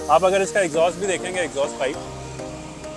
आप अगर इसका एग्जॉस्ट भी देखेंगे, एग्जॉस्ट पाइप,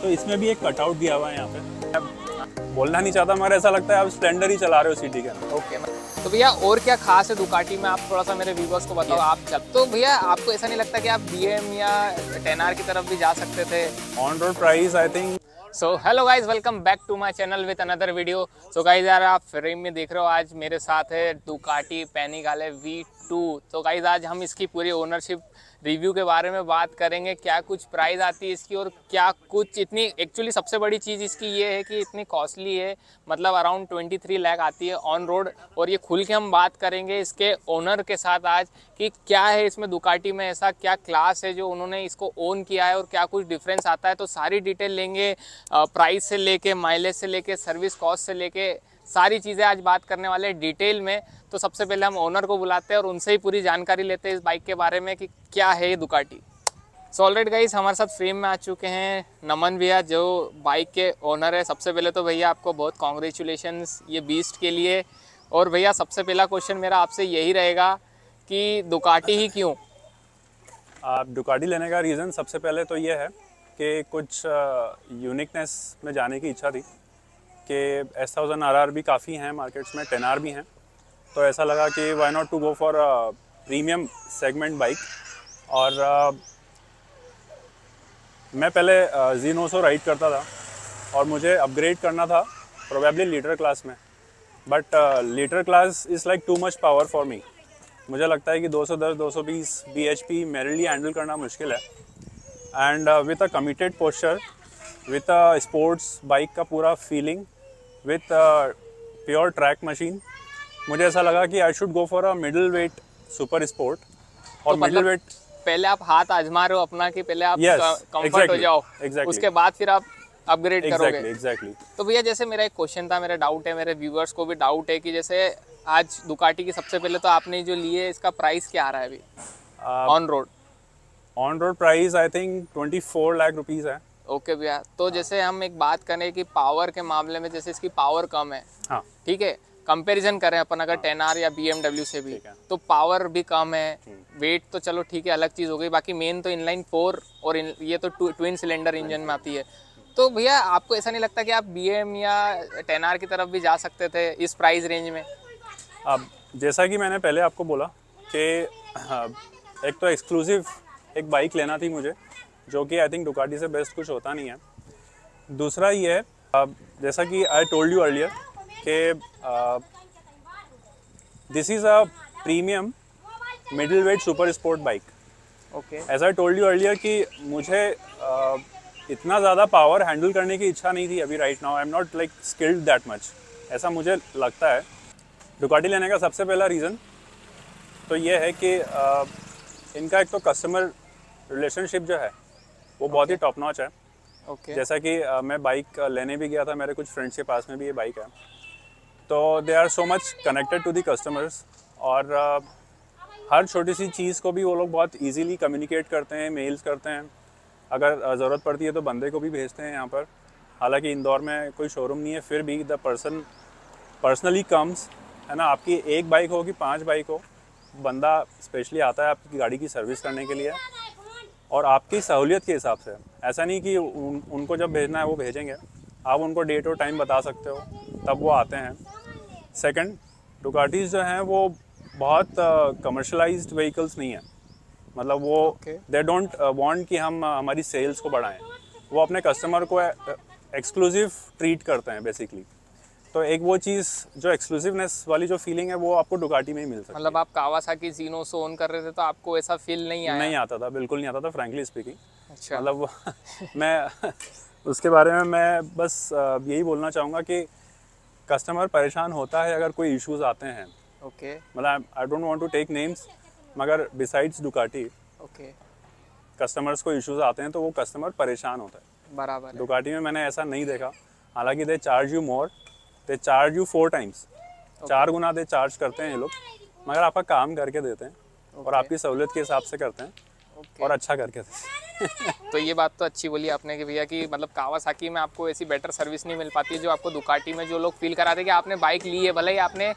तो इसमें भी एक कटआउट दिया हुआ है यहाँ पे। अब बोलना नहीं चाहता मगर ऐसा लगता है आप स्प्लेंडर ही चला रहे हो सिटी के अंदर। ओके। तो भैया और क्या खास है दुकाटी में, आप थोड़ा सा मेरे व्यूवर्स को बताओ। आप जब तो भैया आपको ऐसा नहीं लगता कि आप BM या 10R की तरफ भी जा सकते थे? On road price I think. So hello guys, welcome back to my channel with another video. So guys यार, आप फ्रेम में देख रहे हो, आज मेरे साथ है दुकाटी पैनिगाले V2। तो गाइज आज हम इसकी पूरी ओनरशिप रिव्यू के बारे में बात करेंगे, क्या कुछ प्राइस आती है इसकी और क्या कुछ इतनी, एक्चुअली सबसे बड़ी चीज़ इसकी ये है कि इतनी कॉस्टली है, मतलब अराउंड 23 लाख आती है ऑन रोड। और ये खुल के हम बात करेंगे इसके ओनर के साथ आज कि क्या है इसमें दुकाटी में ऐसा क्या क्लास है जो उन्होंने इसको ओन किया है और क्या कुछ डिफरेंस आता है। तो सारी डिटेल लेंगे, प्राइस से लेके, माइलेज से लेके, सर्विस कॉस्ट से लेके, सारी चीज़ें आज बात करने वाले हैं डिटेल में। तो सबसे पहले हम ओनर को बुलाते हैं और उनसे ही पूरी जानकारी लेते हैं इस बाइक के बारे में कि क्या है ये दुकाटी। सो ऑलरेडी गाइस हमारे साथ फ्रेम में आ चुके हैं नमन भैया, जो बाइक के ओनर है। सबसे पहले तो भैया आपको बहुत कॉन्ग्रेचुलेशंस ये बीस्ट के लिए। और भैया सबसे पहला क्वेश्चन मेरा आपसे यही रहेगा कि दुकाटी ही क्यों? आप दुकाटी लेने का रीज़न सबसे पहले तो ये है कि कुछ यूनिकनेस में जाने की इच्छा थी कि S1000 RR भी काफ़ी हैं मार्केट्स में, 10R भी हैं, तो ऐसा लगा कि why not to go for premium segment bike. और मैं पहले Z900 राइड करता था और मुझे अपग्रेड करना था प्रोबेबली लीटर क्लास में, but litre class is like too much power for me. मुझे लगता है कि 210-220 bhp मेरे हैंडल करना मुश्किल है। And with a committed posture, with a sports bike का पूरा feeling, with pure track machine, मुझे ऐसा लगा कि I should go for a middle weight super sport. और तो मिडिल वेट पहले आप हाथ आजमा रहे हो अपना कि पहले आप कंफर्ट हो जाओ, उसके बाद फिर आप अपग्रेड करोगे। एग्जैक्टली। तो भैया जैसे मेरा एक क्वेश्चन था, मेरा डाउट है, मेरे व्यूअर्स को भी डाउट है कि जैसे आज दुकाटी की सबसे पहले तो आपने जो लिए इसका प्राइस क्या आ रहा है अभी on road? On road price I think 24 lakh rupees है। ओके भैया, तो जैसे हम एक बात करें कि पावर के मामले में, जैसे इसकी पावर कम है, हाँ ठीक है, कंपैरिजन करें अपन अगर 10R या BMW से भी, तो पावर भी कम है, वेट तो चलो ठीक है अलग चीज़ हो गई, बाकी मेन तो इनलाइन 4 और ये तो ट्विन सिलेंडर इंजन में आती है। तो भैया आपको ऐसा नहीं लगता कि आप BM या 10R की तरफ भी जा सकते थे इस प्राइस रेंज में? अब जैसा कि मैंने पहले आपको बोला कि एक तो एक्सक्लूसिव एक बाइक लेना थी मुझे, जो कि आई थिंक दुकाटी से बेस्ट कुछ होता नहीं है। दूसरा ये है, जैसा कि आई टोल्ड यू अर्लियर कि this is a premium middle weight super sport bike. Okay. As I told you earlier कि मुझे इतना ज़्यादा पावर हैंडल करने की इच्छा नहीं थी अभी right now. I am not like skilled that much, ऐसा मुझे लगता है। दुकाटी लेने का सबसे पहला रीज़न तो ये है कि इनका एक तो कस्टमर रिलेशनशिप जो है वो बहुत ही टॉप नॉच है। ओके। जैसा कि मैं बाइक लेने भी गया था, मेरे कुछ फ्रेंड्स के पास में भी ये बाइक है, तो they are so much connected to the customers. और हर छोटी सी चीज़ को भी वो लोग बहुत इजीली कम्युनिकेट करते हैं, मेल्स करते हैं, अगर ज़रूरत पड़ती है तो बंदे को भी भेजते हैं यहाँ पर। हालांकि इंदौर में कोई शोरूम नहीं है, फिर भी द पर्सन पर्सनली कम्स, है ना। आपकी एक बाइक हो कि 5 बाइक हो, बंदा स्पेशली आता है आपकी गाड़ी की सर्विस करने के लिए और आपकी सहूलियत के हिसाब से। ऐसा नहीं कि उनको जब भेजना है वो भेजेंगे, आप उनको डेट और टाइम बता सकते हो तब वो आते हैं। सेकंड, दुकाटीज़ जो हैं वो बहुत कमर्शलाइज्ड व्हीकल्स नहीं है, मतलब वो दे डोंट वांट कि हम हमारी सेल्स को बढ़ाएं। वो अपने कस्टमर को एक्सक्लूसिव ट्रीट करते हैं बेसिकली। तो एक वो चीज़ जो एक्सक्लूसिवनेस वाली जो फीलिंग है वो आपको दुकाटी में ही मिल सकती है। मतलब आप कावासाकी Z900 ओन कर रहे थे तो आपको ऐसा फील नहीं आया? नहीं आता था, बिल्कुल नहीं आता था, फ्रैंकली स्पीकिंग। अच्छा। मतलब मैं उसके बारे में मैं बस यही बोलना चाहूँगा कि कस्टमर परेशान होता है अगर कोई इश्यूज आते हैं। ओके। मतलब I don't want to take names, मगर बिसाइड्स दुकाटी ओके, कस्टमर्स को इश्यूज आते हैं तो वो कस्टमर परेशान होता है। बराबर। दुकाटी में मैंने ऐसा नहीं देखा। हालांकि they charge you more, they charge you 4 times, 4 Guna they charge करते हैं ये लोग, मगर आपका काम करके देते हैं और आपकी सहूलियत के हिसाब से करते हैं और अच्छा करके देते हैं। तो ये बात तो अच्छी बोली आपने कि भैया कि मतलब कावासाकी में आपको ऐसी बेटर सर्विस नहीं मिल पाती है जो आपको दुकाटी में जो लोग फील कराते हैं कि आपने बाइक ली है, भले ही आपने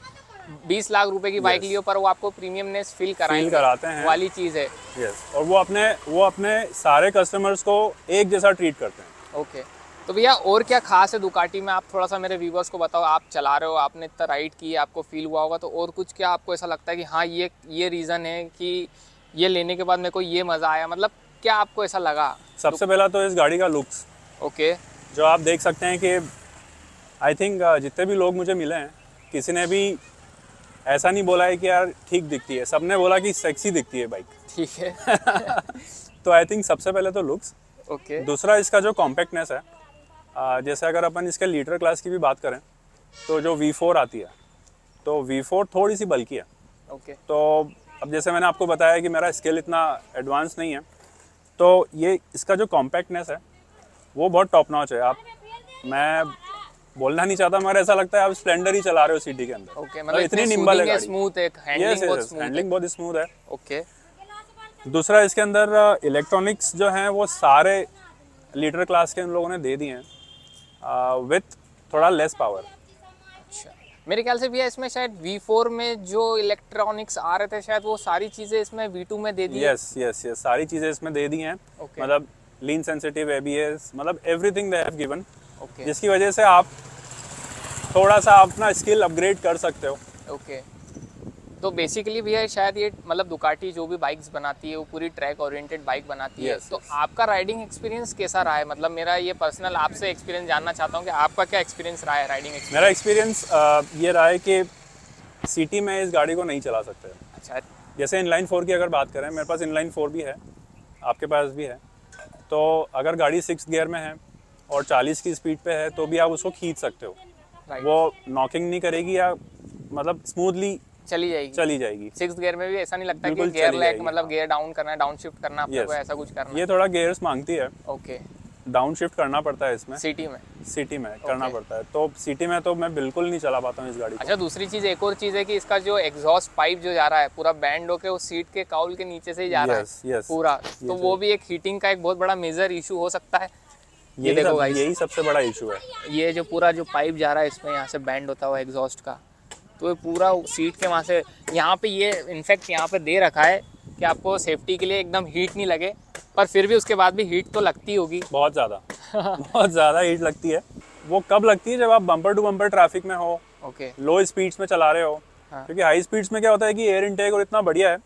20 लाख रुपए की बाइक लियो पर वो आपको प्रीमियमनेस फील कराते हैं वाली चीज़ है। यस, और वो अपने सारे कस्टमर्स को एक जैसा ट्रीट करते हैं। ओके, तो भैया और क्या खास है दुकाटी में, आप थोड़ा सा मेरे व्यूवर्स को बताओ। आप चला रहे हो, आपने इतना राइड की, आपको फील हुआ होगा, तो और कुछ क्या आपको ऐसा लगता है कि हाँ ये रीज़न है कि ये लेने के बाद मेरे को ये मज़ा आया, मतलब क्या आपको ऐसा लगा? सबसे पहला तो इस गाड़ी का लुक्स। ओके, जो आप देख सकते हैं कि आई थिंक जितने भी लोग मुझे मिले हैं, किसी ने भी ऐसा नहीं बोला है कि यार ठीक दिखती है, सबने बोला कि सेक्सी दिखती है बाइक। ठीक है। तो आई थिंक सबसे पहले तो लुक्स। ओके, दूसरा इसका जो कॉम्पैक्टनेस है, जैसे अगर अपन इसके लीटर क्लास की भी बात करें तो जो V4 आती है, तो V4 थोड़ी सी बल्की है। ओके, तो अब जैसे मैंने आपको बताया कि मेरा स्केल इतना एडवांस नहीं है, तो ये इसका जो कॉम्पैक्टनेस है वो बहुत टॉप नॉच है। मैं बोलना नहीं चाहता मगर ऐसा लगता है आप स्प्लेंडर ही चला रहे हो सिटी के अंदर। ओके, मतलब इतनी निम्बल है गाड़ी, स्मूथ है, हैंडलिंग बहुत स्मूथ है। हैंडलिंग बहुत स्मूथ है। ओके, दूसरा इसके अंदर इलेक्ट्रॉनिक्स जो हैं वो सारे लीटर क्लास के उन लोगों ने दे दिए हैं विथ थोड़ा लेस पावर। अच्छा, मेरे ख्याल से भैया इसमें शायद V4 में जो इलेक्ट्रॉनिक्स आ रहे थे शायद वो सारी चीज़ें इसमें V2 में दे दी है। यस, सारी चीज़ें इसमें दे दी हैं। मतलब लीन सेंसिटिव ABS, मतलब एवरीथिंग दे हैव गिवन, जिसकी वजह से आप थोड़ा सा अपना स्किल अपग्रेड कर सकते हो। ओके, तो बेसिकली भैया शायद ये मतलब दुकाटी जो भी बाइक्स बनाती है वो पूरी ट्रैक ओरिएंटेड बाइक बनाती है। तो आपका राइडिंग एक्सपीरियंस कैसा रहा है? मतलब मेरा ये पर्सनल आपसे एक्सपीरियंस जानना चाहता हूँ कि आपका क्या एक्सपीरियंस रहा है राइडिंग एक्सपीरियंस? मेरा एक्सपीरियंस ये रहा है कि सिटी में इस गाड़ी को नहीं चला सकते। अच्छा, जैसे इनलाइन 4 की अगर बात करें, मेरे पास इनलाइन 4 भी है, आपके पास भी है, तो अगर गाड़ी 6th गियर में है और 40 की स्पीड पे है तो भी आप उसको खींच सकते हो। वो नॉकिंग नहीं करेगी या मतलब स्मूथली चली जाएगी। 6th गियर में भी ऐसा नहीं लगता कि गियर लैग, मतलब गियर डाउन करना है, डाउन शिफ्ट करना है, आपको ऐसा कुछ करना है? ये थोड़ा गियर्स मांगती है। ओके, डाउन शिफ्ट करना पड़ता है इसमें, सिटी में करना पड़ता है। तो सिटी में तो मैं बिल्कुल नहीं चला पाता हूँ इस गाड़ी को। अच्छा, दूसरी चीज़, एक और चीज़ है कि इसका जो एग्जॉस्ट पाइप जो जा रहा है पूरा बैंड होके वो सीट के काउल के नीचे से ही जा रहा है पूरा, तो वो भी एक हीटिंग का एक बहुत बड़ा मेजर इशू हो सकता है। ये देखो गाइस, यही सबसे बड़ा इशू है। ये जो पूरा जो पाइप जा रहा है इसमें यहाँ से बैंड होता हुआ एग्जॉस्ट का, तो ये पूरा सीट के वहाँ से यहाँ पे, ये इनफैक्ट यहाँ पे दे रखा है कि आपको सेफ्टी के लिए एकदम हीट नहीं लगे, पर फिर भी उसके बाद भी हीट तो लगती होगी बहुत ज़्यादा। बहुत ज़्यादा हीट लगती है। वो कब लगती है? जब आप बम्पर टू बम्पर ट्रैफिक में हो, लो स्पीड्स में चला रहे हो। क्योंकि हाई स्पीड्स में क्या होता है कि एयर इनटेक और इतना बढ़िया है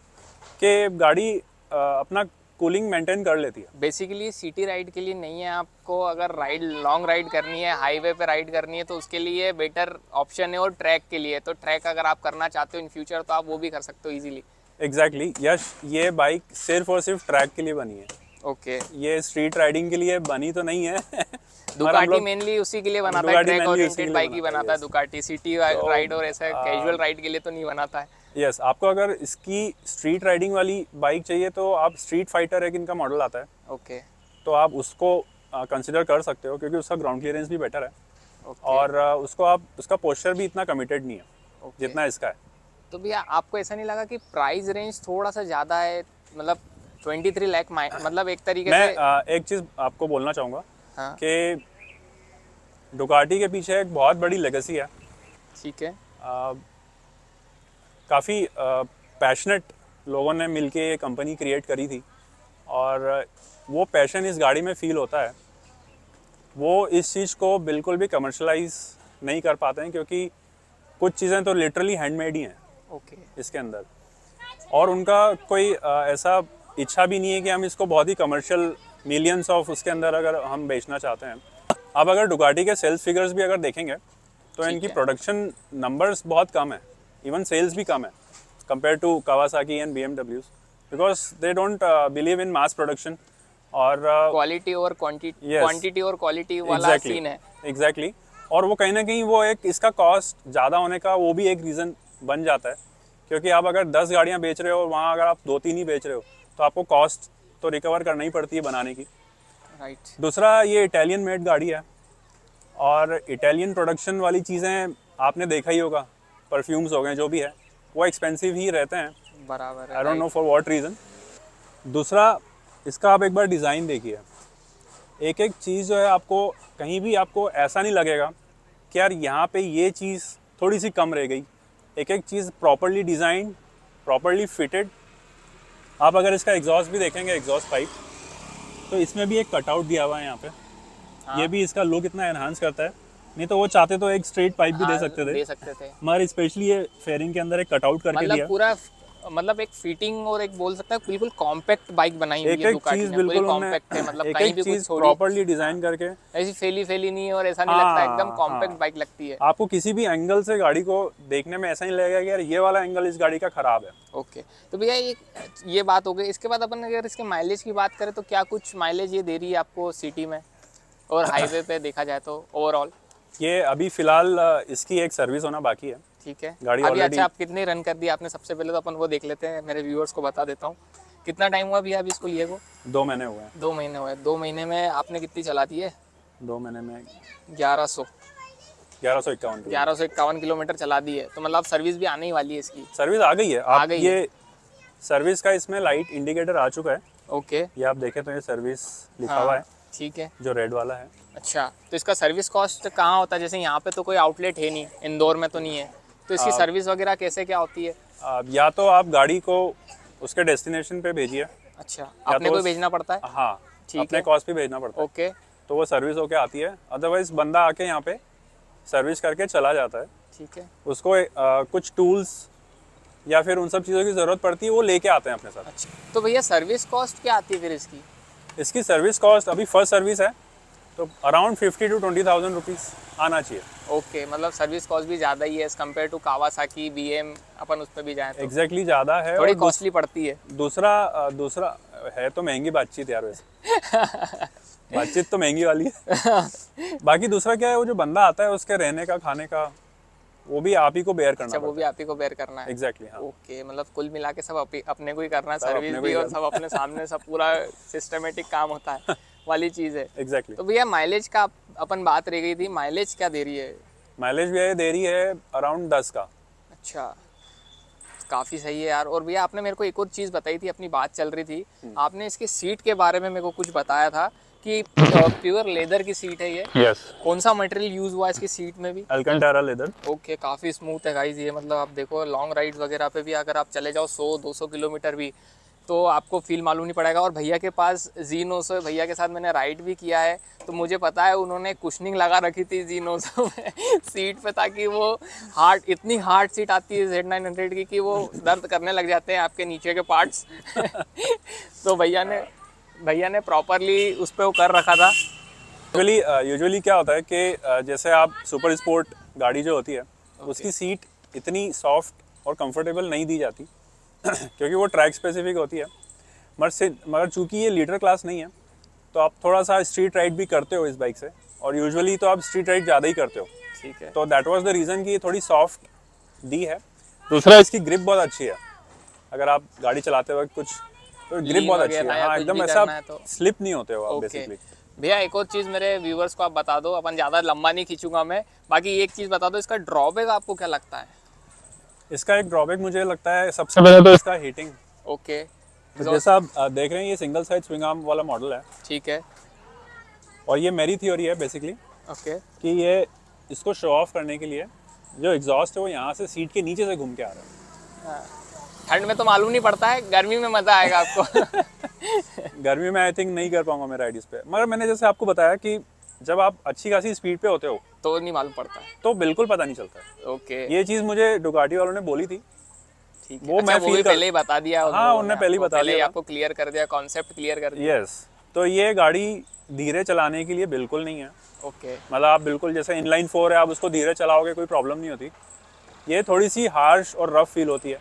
कि गाड़ी अपना कूलिंग मेंटेन कर लेती है। बेसिकली सिटी राइड के लिए नहीं है, आपको अगर लॉन्ग राइड करनी है, हाईवे पे राइड करनी है, तो उसके लिए बेटर ऑप्शन है। और ट्रैक के लिए तो ट्रैक अगर आप करना चाहते हो इन फ्यूचर तो आप वो भी कर सकते हो इजीली। एग्जैक्टली यश, ये बाइक सिर्फ और सिर्फ ट्रैक के लिए बनी है। ओके, ये स्ट्रीट राइडिंग के लिए बनी तो नहीं है। दुकाटी मेनली उसी के लिए बनाता है, ट्रैक ओरिएंटेड बाइक ही बनाता है दुकाटी। सिटी राइड और ऐसा कैजुअल राइड के लिए तो नहीं बनाता है। यस, आपको अगर इसकी स्ट्रीट राइडिंग वाली बाइक चाहिए तो आप स्ट्रीट फाइटर एक इनका मॉडल आता है, ओके, तो आप उसको कंसिडर कर सकते हो क्योंकि उसका ग्राउंड क्लियरेंस भी बेटर है। और उसको आप उसका पोस्चर भी इतना कमिटेड नहीं है जितना इसका है। तो भैया आपको ऐसा नहीं लगा कि प्राइस रेंज थोड़ा सा ज़्यादा है? मतलब 23 लाख मतलब एक तरीके से। मैं एक चीज़ आपको बोलना चाहूँगा कि डुकाटी के पीछे एक बहुत बड़ी लेगेसी है। ठीक है, काफ़ी पैशनेट लोगों ने मिलके ये कंपनी क्रिएट करी थी और वो पैशन इस गाड़ी में फील होता है। वो इस चीज़ को बिल्कुल भी कमर्शलाइज नहीं कर पाते हैं क्योंकि कुछ चीज़ें तो लिटरली हैंडमेड ही हैं इसके अंदर, और उनका कोई ऐसा इच्छा भी नहीं है कि हम इसको बहुत ही कमर्शियल मिलियंस ऑफ उसके अंदर अगर हम बेचना चाहते हैं। अब अगर डुकाटी के सेल्स फिगर्स भी अगर देखेंगे तो इनकी प्रोडक्शन नंबर्स बहुत कम है, इवन सेल्स भी कम है compare to Kawasaki and BMWs, because they don't believe in mass production और क्वालिटी और क्वांटिटी और क्वालिटी वाला सीन है। एग्जैक्टली, और वो कहीं ना कहीं वो एक इसका कॉस्ट ज़्यादा होने का वो भी एक रीज़न बन जाता है क्योंकि आप अगर 10 गाड़ियाँ बेच रहे हो और वहाँ अगर आप 2-3 ही बेच रहे हो तो आपको कॉस्ट तो रिकवर करना ही पड़ती है बनाने की। राइट। दूसरा, ये इटालियन मेड गाड़ी है और इटालियन प्रोडक्शन वाली चीज़ें आपने देखा ही होगा, परफ्यूम्स हो गए जो भी है वो एक्सपेंसिव ही रहते हैं, बराबर है। I don't know for what reason. दूसरा, इसका आप एक बार डिज़ाइन देखिए, एक एक चीज़ जो है आपको कहीं भी आपको ऐसा नहीं लगेगा कि यार यहाँ पे ये चीज़ थोड़ी सी कम रह गई एक एक चीज़ प्रॉपरली डिज़ाइन, प्रॉपरली फिटेड। आप अगर इसका एग्जॉस्ट भी देखेंगे, एग्जॉस्ट पाइप, तो इसमें भी एक कटआउट दिया हुआ है यहाँ पे। हाँ। ये भी इसका लुक इतना एनहांस करता है। नहीं तो वो चाहते तो एक स्ट्रेट पाइप भी दे सकते थे, मगर स्पेशली ये फेयरिंग के अंदर एक कटआउट करके मतलब दिया। पूरा मतलब एक फिटिंग और एक बोल सकता है बिल्कुल कॉम्पैक्ट बाइक बनाई हुई है एक दुकाटी चीज ने, बिल्कुल कॉम्पैक्ट है, मतलब एक कहीं एक भी कुछ चीज थोड़ी प्रॉपरली डिजाइन करके ऐसी फैली नहीं और ऐसा नहीं लगता, एकदम कॉम्पैक्ट बाइक लगती है। आपको किसी भी एंगल से गाड़ी को देखने में ऐसा नहीं लगेगा कि यार ये वाला एंगल इस गाड़ी का खराब है। ओके, तो भैया ये बात हो गई। इसके बाद अपन अगर इसके माइलेज की बात करें तो क्या कुछ माइलेज ये दे रही है आपको सिटी में और हाईवे पे देखा जाए तो ओवरऑल? ये अभी फिलहाल इसकी एक सर्विस होना बाकी है। ठीक है, गाड़ी अभी ऑलरेडी अच्छा आप कितने रन कर दिया आपने? सबसे पहले तो अपन वो देख लेते हैं, मेरे व्यूअर्स को बता देता हूँ कितना टाइम हुआ भैया अभी इसको लिए को? 2 महीने हुए हैं। 2 महीने हुए। 2 महीने में आपने कितनी चला दी है? 2 महीने में 1151 किलोमीटर चला दी है। तो मतलब सर्विस भी आने ही वाली है इसकी? सर्विस आ गई है। आ गई ये है। सर्विस का इसमें लाइट इंडिकेटर आ चुका है। ओके, ये आप देखें तो ये सर्विस लिखा हुआ है, ठीक है, जो रेड वाला है। अच्छा, तो इसका सर्विस कॉस्ट कहाँ होता है? जैसे यहाँ पे तो कोई आउटलेट है नहीं, इंदौर में तो नहीं है, तो इसकी सर्विस वगैरह कैसे क्या होती है? या तो आप गाड़ी को उसके डेस्टिनेशन पे भेजिए। अच्छा, अपने को भेजना पड़ता है? हाँ, अपने कॉस्ट पे भेजना पड़ता है। ओके, तो वो सर्विस होके आती है। अदरवाइज बंदा आके यहाँ पे सर्विस करके चला जाता है। ठीक है, उसको कुछ टूल्स या फिर उन सब चीज़ों की ज़रूरत पड़ती है, वो लेके आते हैं अपने साथ। अच्छा, तो भैया सर्विस कॉस्ट क्या आती है फिर इसकी? इसकी सर्विस कॉस्ट अभी फर्स्ट सर्विस है तो अराउंड 50 to 20,000 रुपीज़ आना चाहिए। ओके, मतलब सर्विस कॉस्ट भी ज़्यादा ही है as compare to Kawasaki BM, अपन उस पर भी जाएँ तो एग्जैक्टली ज़्यादा है, थोड़ी कॉस्टली पड़ती है। दूसरा है तो महंगी बातचीत यार वैसे बातचीत तो महंगी वाली है। बाकी दूसरा क्या है, वो जो बंदा आता है उसके रहने का, खाने का, वो भी आप ही को बेयर करना। अच्छा, वो भी आप ही को बेयर करना है? एग्जैक्टली, हाँ। ओके, मतलब कुल मिला के सब अपने को ही करना है, सर्विस भी और सब अपने सामने, सब पूरा सिस्टमेटिक काम होता है वाली चीज़ है। एग्जैक्टली। तो भैया माइलेज का अपन बात रह गई थी, माइलेज क्या दे रही है? माइलेज भी दे रही है अराउंड 10 का। अच्छा, काफ़ी सही है यार। और भैया आपने मेरे को एक और चीज़ बताई थी, अपनी बात चल रही थी, आपने इसकी सीट के बारे में मेरे को कुछ बताया था कि प्योर लेदर की सीट है ये। यस। कौन सा मटेरियल यूज हुआ है इसकी सीट में भी? अल्कंटारा लेदर। ओके, काफ़ी स्मूथ है गाइस ये। मतलब आप देखो लॉन्ग राइड्स वगैरह पे भी अगर आप चले जाओ 100-200 किलोमीटर भी, तो आपको फील मालूम नहीं पड़ेगा। और भैया के पास Z900, भैया के साथ मैंने राइड भी किया है, तो मुझे पता है उन्होंने कुशनिंग लगा रखी थी Z900 में सीट पे, ताकि वो इतनी हार्ड सीट आती है Z900 की कि वो दर्द करने लग जाते हैं आपके नीचे के पार्ट्स तो भैया ने प्रॉपरली उस पर वो कर रखा था। यूजुअली क्या होता है कि जैसे आप सुपर स्पोर्ट गाड़ी जो होती है, उसकी सीट इतनी सॉफ्ट और कंफर्टेबल नहीं दी जाती क्योंकि वो ट्रैक स्पेसिफिक होती है। मगर चूंकि ये लीडर क्लास नहीं है, तो आप थोड़ा सा स्ट्रीट राइड भी करते हो इस बाइक से, और यूजुअली तो आप स्ट्रीट राइड ज़्यादा ही करते हो। ठीक है, तो दैट वाज द रीज़न कि ये थोड़ी सॉफ्ट दी है। दूसरा, इसकी ग्रिप बहुत अच्छी है। अगर आप गाड़ी चलाते वक्त कुछ, तो ग्रिप बहुत अच्छी है। हाँ, एकदम ऐसा स्लिप नहीं होते हो आप बेसिकली। भैया एक और चीज़ मेरे व्यूवर्स को आप बता दो, अपन ज़्यादा लंबा नहीं खींचूंगा मैं, बाकी एक चीज़ बता दो, इसका ड्रॉबैक आपको क्या लगता है? इसका एक ड्रॉबैक मुझे लगता है सबसे पहले तो इसका हीटिंग। ओके, तो जैसा आप देख रहे हैं, ये सिंगल साइड स्विंग आर्म वाला मॉडल है। ठीक है, और ये मेरी थ्योरी है बेसिकली, ओके, कि ये इसको शो ऑफ करने के लिए जो एग्जॉस्ट है वो यहाँ से सीट के नीचे से घूम के आ रहा है। ठंड में तो मालूम नहीं पड़ता है, गर्मी में मज़ा आएगा आपको गर्मी में आई थिंक नहीं कर पाऊंगा मैं राइड इस पे, मगर मैंने जैसे आपको बताया कि जब आप अच्छी खासी स्पीड पे होते हो तो नहीं मालूम पड़ता है, तो बिल्कुल पता नहीं चलता है। ओके, ये चीज़ मुझे डुकाटी वालों ने बोली थी। ठीक है, वो मैं फील पहले ही बता दिया। हाँ, उन्होंने पहले ही बता दिया, आपको क्लियर कर दिया, कॉन्सेप्ट क्लियर कर दिया। यस। तो ये गाड़ी धीरे चलाने के लिए बिल्कुल नहीं है। ओके, मतलब आप बिल्कुल जैसे इनलाइन 4 है, आप उसको धीरे चलाओगे कोई प्रॉब्लम नहीं होती। ये थोड़ी सी हार्श और रफ फील होती है,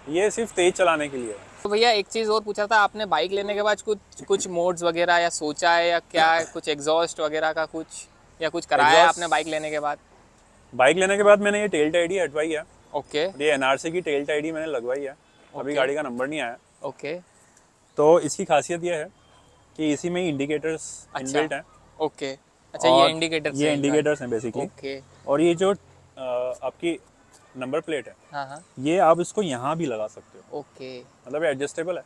ये सिर्फ तेज चलाने के लिए है। तो भैया एक चीज़ और पूछा था, आपने बाइक लेने के बाद कुछ मोड्स वगैरह या सोचा है या क्या, कुछ एग्जॉस्ट वगैरह का कुछ या कुछ कराया है आपने बाइक लेने के बाद? बाइक लेने के बाद मैंने ये टेल टाइडी हटवाई है। ओके, ये एनआरसी की टेल टाइडी मैंने लगवाई है। अभी गाड़ी का नंबर नहीं आया। ओके, तो इसकी खासियत ये है कि इसी में ही इंडिकेटर्स इनबिल्ट हैं। ओके, अच्छा, ये इंडिकेटर्स हैं बेसिकली। ओके, और ये जो आपकी नंबर प्लेट है, हाँ, ये आप इसको यहाँ भी लगा सकते हो। ओके, मतलब एडजस्टेबल है।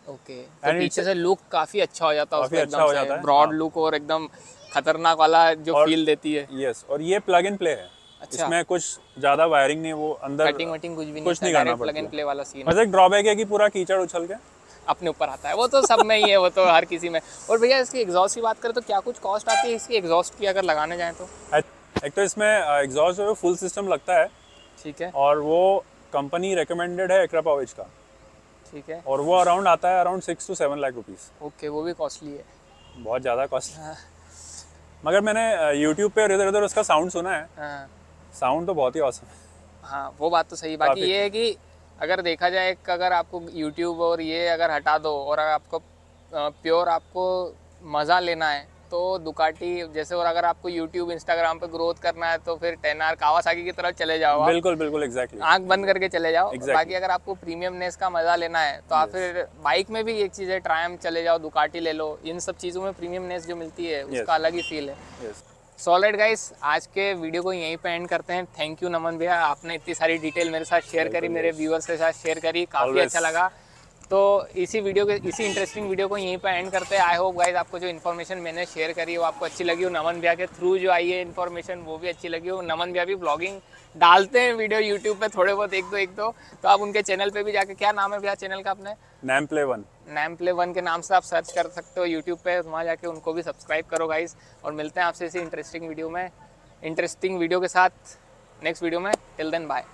ओके, तो पीछे से लुक काफ़ी अच्छा हो जाता है, काफ़ी अच्छा हो जाता है, ब्रॉड लुक और एकदम खतरनाक वाला जो फील देती है। यस, और ये प्लग एंड प्ले है। अच्छा। इसमें कुछ ज़्यादा वायरिंग नहीं, वो अंदर कटिंग वटिंग कुछ भी नहीं, कुछ नहीं करना प्लग एंड पड़ता। प्ले वाला सीन बस एक ड्रॉबैक है कि पूरा कीचड़ उछल के अपने ऊपर आता है, वो तो सब में ही है, वो तो हर किसी में। और भैया इसकी एग्जॉस्ट की बात करें तो क्या कुछ कॉस्ट आती है इसकी एग्जॉस्ट की अगर लगाने जाएँ तो? एक तो इसमें एग्जॉस्ट जो है फुल सिस्टम लगता है, ठीक है। और वो कंपनी रिकमेंडेड है एक्रा पाविच का, ठीक है। और वो अराउंड आता है around 6 to 7 lakh rupees. Okay, वो भी कॉस्टली है। बहुत ज़्यादा कॉस्ट। हाँ। मगर मैंने यूट्यूब पे और इधर उधर उसका साउंड सुना है, हाँ साउंड तो बहुत ही औसम है। हाँ, वो बात तो सही। बाकी काफी। ये है कि अगर देखा जाए कि अगर आपको यूट्यूब और ये अगर हटा दो और अगर आपको प्योर आपको मज़ा लेना है तो दुकाटी जैसे, और अगर आपको यूट्यूब इंस्टाग्राम पे ग्रोथ करना है तो फिर 10R कावासाकी की तरफ चले जाओ आप। बिल्कुल बिल्कुल, एग्जैक्टली। आंख बंद करके चले जाओ। Exactly. बाकी अगर आपको प्रीमियमनेस का मज़ा लेना है तो आप फिर बाइक में भी एक चीज़ है, ट्रायम्फ चले जाओ, दुकाटी ले लो। इन सब चीज़ों में प्रीमियमनेस जो मिलती है उसका अलग ही फील है। यस। सो ऑलराइट गाइस, आज के वीडियो को यहीं पे एंड करते हैं। थैंक यू नमन भैया, आपने इतनी सारी डिटेल मेरे साथ शेयर करी, मेरे व्यूअर्स के साथ शेयर करी, काफ़ी अच्छा लगा। तो इसी इंटरेस्टिंग वीडियो को यहीं पे एंड करते हैं। आई होप गाइस आपको जो इन्फॉर्मेशन मैंने शेयर करी वो आपको अच्छी लगी हो, नमन भैया के थ्रू जो आई है इन्फॉर्मेशन वो भी अच्छी लगी हो। नमन भैया भी ब्लॉगिंग डालते हैं वीडियो यूट्यूब पे थोड़े बहुत, एक दो, तो आप उनके चैनल पे भी जाके, क्या नाम है भैया चैनल का अपने? नैमप्ले1 के नाम से आप सर्च कर सकते हो यूट्यूब पे, वहाँ जाके उनको भी सब्सक्राइब करो गाइस। और मिलते हैं आपसे इसी इंटरेस्टिंग वीडियो के साथ नेक्स्ट वीडियो में। Till then bye.